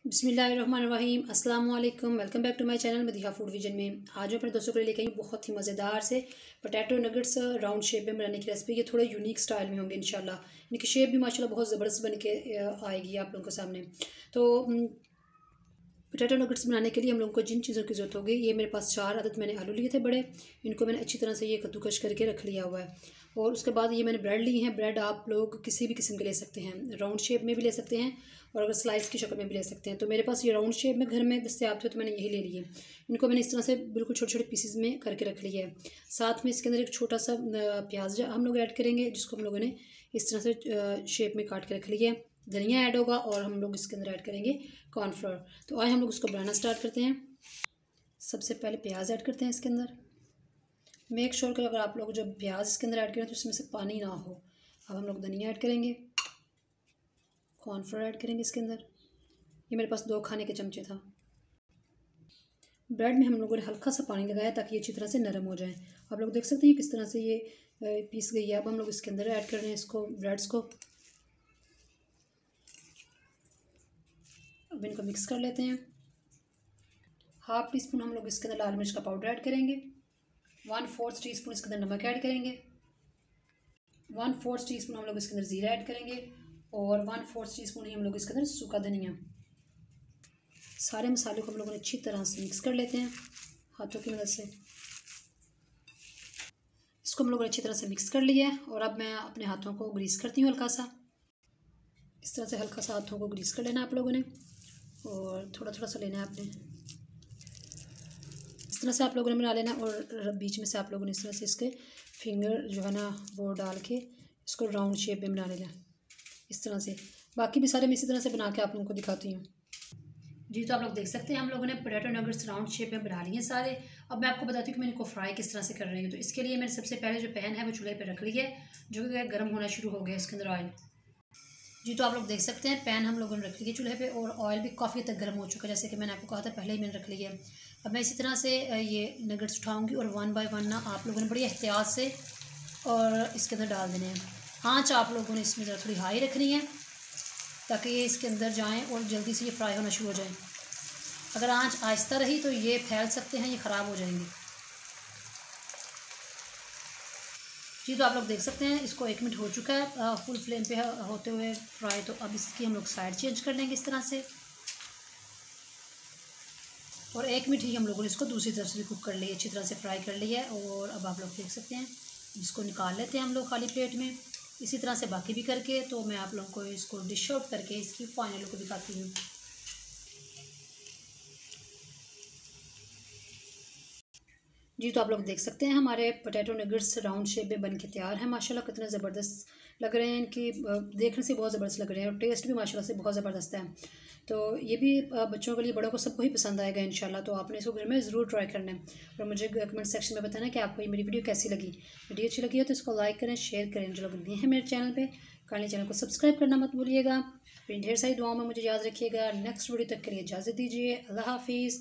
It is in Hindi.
बिस्मिल्लाहिर्रहमानिर्रहीम अस्सलाम वालेकुम। Welcome back to my channel Madiha food vision में। आज मैं अपने दोस्तों के लिए लेके आई बहुत ही मज़ेदार से पोटैटो नगेट्स राउंड शेप में बनाने की रेसिपी। ये थोड़े यूनिक स्टाइल में होंगे इंशाल्लाह। इनकी शेप भी माशाल्लाह बहुत ज़बरदस्त बन के आएगी आप लोगों के सामने। तो पोटैटो नगेट्स बनाने के लिए हम लोगों को जिन चीज़ों की ज़रूरत होगी, ये मेरे पास 4 अदद मैंने आलू लिए थे बड़े। इनको मैंने अच्छी तरह से ये कद्दूकश करके रख लिया हुआ है। और उसके बाद ये मैंने ब्रेड ली हैं। ब्रेड आप लोग किसी भी किस्म के ले सकते हैं, राउंड शेप में भी ले सकते हैं और अगर स्लाइस की शक्ल में भी ले सकते हैं। तो मेरे पास ये राउंड शेप में घर में दस्तयाब थे तो मैंने यही ले लिए। इनको मैंने इस तरह से बिल्कुल छोटे छोटे पीसेस में करके रख लिया है। साथ में इसके अंदर एक छोटा सा प्याज हम लोग ऐड करेंगे, जिसको हम लोगों ने इस तरह से शेप में काट के रख लिया है। धनिया ऐड होगा और हम लोग इसके अंदर ऐड करेंगे कॉर्नफ्लोर। तो आइए हम लोग इसको बनाना स्टार्ट करते हैं। सबसे पहले प्याज ऐड करते हैं इसके अंदर। मेक श्योर कि अगर आप लोग जब प्याज इसके अंदर ऐड करें तो इसमें से पानी ना हो। अब हम लोग धनिया ऐड करेंगे, कॉर्नफ्लोर ऐड करेंगे इसके अंदर। ये मेरे पास 2 खाने के चमचे था। ब्रेड में हम लोगों ने हल्का सा पानी लगाया ताकि ये अच्छी तरह से नरम हो जाए। आप लोग देख सकते हैं किस तरह से ये पीस गई है। अब हम लोग इसके अंदर ऐड कर रहे हैं इसको, ब्रेड्स को। अब इनको मिक्स कर लेते हैं। हाफ टी स्पून हम लोग इसके अंदर लाल मिर्च का पाउडर ऐड करेंगे। 1/4 टीस्पून इसके अंदर नमक ऐड करेंगे। 1/4 टीस्पून हम लोग इसके अंदर ज़ीरा ऐड करेंगे और 1/4 टीस्पून ही हम लोग इसके अंदर सूखा धनिया। सारे मसालों को हम लोगों ने अच्छी तरह से मिक्स कर लेते हैं हाथों की मदद से। इसको हम लोगों ने अच्छी तरह से मिक्स कर लिया है और अब मैं अपने हाथों को ग्रीस करती हूँ हल्का सा। इस तरह से हल्का सा हाथों को ग्रीस कर लेना आप लोगों ने और थोड़ा थोड़ा सा लेना है आपने। इस तरह से आप लोगों ने बना लेना और बीच में से आप लोगों ने इस तरह से इसके फिंगर जो है ना वो डाल के इसको राउंड शेप में बना लेना इस तरह से। बाकी भी सारे मैं इसी तरह से बना के आप लोगों को दिखाती हूँ। जी, तो आप लोग देख सकते हैं हम लोगों ने पोटैटो नगेट्स राउंड शेप में बना लिए हैं सारे। अब मैं आपको बताती हूँ कि मैं इनको फ्राई किस तरह से कर रही हूँ। तो इसके लिए मैंने सबसे पहले जो पैन है वो चूल्हे पर रख ली है, जो कि गर्म होना शुरू हो गया इसके अंदर ऑयल। जी, तो आप लोग देख सकते हैं पैन हम लोगों ने रख लिया चूल्हे पे और ऑयल भी काफ़ी तक गर्म हो चुका है, जैसे कि मैंने आपको कहा था पहले ही मैंने रख लिया है। अब मैं इसी तरह से ये नगेट्स उठाऊंगी और 1 बाय 1 ना आप लोगों ने बड़ी एहतियात से और इसके अंदर डाल देने हैं। आँच आप लोगों ने इसमें ज़रा थोड़ी हाई रखनी है ताकि ये इसके अंदर जाएँ और जल्दी से ये फ्राई होना शुरू हो जाए। अगर आँच आहिस्ता रही तो ये फैल सकते हैं, ये ख़राब हो जाएंगे। जी, तो आप लोग देख सकते हैं इसको 1 मिनट हो चुका है फुल फ्लेम पे होते हुए फ्राई। तो अब इसकी हम लोग साइड चेंज कर लेंगे इस तरह से और 1 मिनट ही हम लोगों ने इसको दूसरी तरफ से भी कुक कर लिया, अच्छी तरह से फ्राई कर लिया है। और अब आप लोग देख सकते हैं इसको निकाल लेते हैं हम लोग खाली प्लेट में। इसी तरह से बाकी भी करके तो मैं आप लोगों को इसको डिश आउट करके इसकी फाइनल को दिखाती हूँ। जी, तो आप लोग देख सकते हैं हमारे पोटैटो नगेट्स राउंड शेप में बन के तैयार हैं। माशाल्लाह कितने ज़बरदस्त लग रहे हैं, इनकी देखने से बहुत ज़बरदस्त लग रहे हैं और टेस्ट भी माशाल्लाह से बहुत ज़बरदस्त है। तो ये भी बच्चों के लिए, बड़ों को, सबको ही पसंद आएगा इंशाल्लाह। तो आपने इसको घर में ज़रूर ट्राई करना है और मुझे कमेंट सेक्शन में बताना कि आपको ये मेरी वीडियो कैसी लगी। वीडियो अच्छी लगी हो तो इसको लाइक करें, शेयर करें। जो लोग नए हैं मेरे चैनल पर, काइंडली चैनल को सब्सक्राइब करना मत भूलिएगा। अपनी ढेर सारी दुआओं में मुझे याद रखिएगा। नेक्स्ट वीडियो तक के लिए इजाज़त दीजिए। अल्लाह हाफिज़।